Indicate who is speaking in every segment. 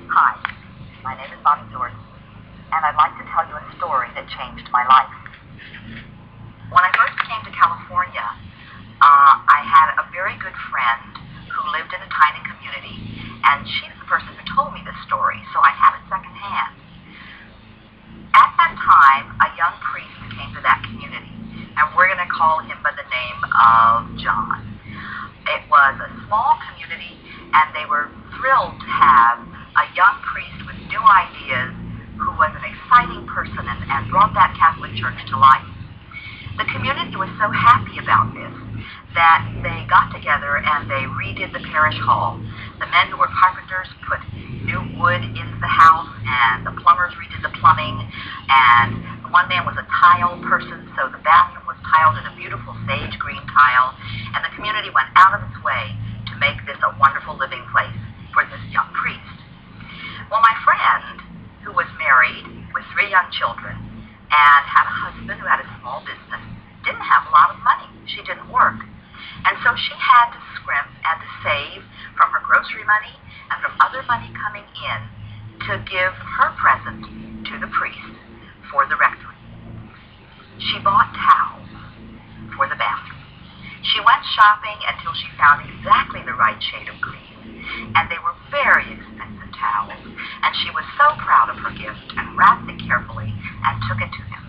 Speaker 1: Hi, my name is Bonnie Jordan, and I'd like to tell you a story that changed my life. When I first came to California, I had a very good friend who lived in a tiny community, and she's the person who told me this story, so I have it secondhand. At that time, a young priest came to that community, and we're going to call him by the name of John. It was a small community, and they were thrilled to have a young priest with new ideas who was an exciting person and brought that Catholic Church to life. The community was so happy about this that they got together and they redid the parish hall. The men who were carpenters put new wood into the house, and the plumbers redid the plumbing, and one man was a tile person, so the bathroom was tiled in a beautiful sage green tile, and the community went out of its way to make this a wonderful living place for this young priest. Well, my friend, who was married with 3 young children and had a husband who had a small business, didn't have a lot of money. She didn't work. And so she had to scrimp and to save from her grocery money and from other money coming in to give her present to the priest for the rectory. She bought towels for the bathroom. She went shopping until she found exactly the right shade of green, and they were very expensive towels, and she was so proud of her gift and wrapped it carefully and took it to him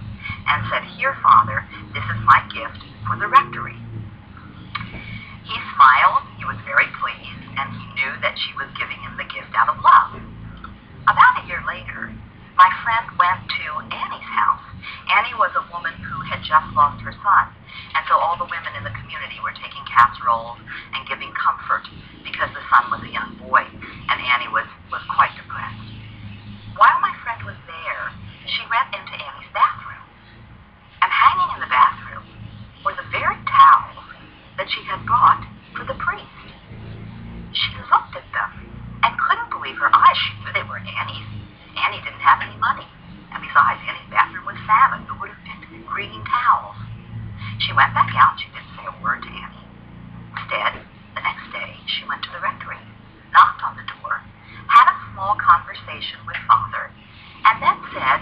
Speaker 1: and said, "Here, Father, this is my gift for the rectory." He smiled, he was very pleased, and he knew that she was giving him the gift out of love. About a year later, my friend went to Annie's house. Annie was a woman who had just lost her son, and so all the women in the community were taking casseroles and giving comfort because the son was a young boy, and Annie was quite depressed. While my friend was there, she went into Annie's bathroom, and hanging in the bathroom were the very towels that she had bought for the priest. She looked at them and couldn't believe her eyes. She knew they were Annie's. Annie didn't have any money, and besides, Annie's bathroom was salmon. Who would have picked green towels? She went back out. She didn't say a word to Annie. Instead, the next day, she went to the rectory, knocked on the door, had a small conversation with Father, and then said,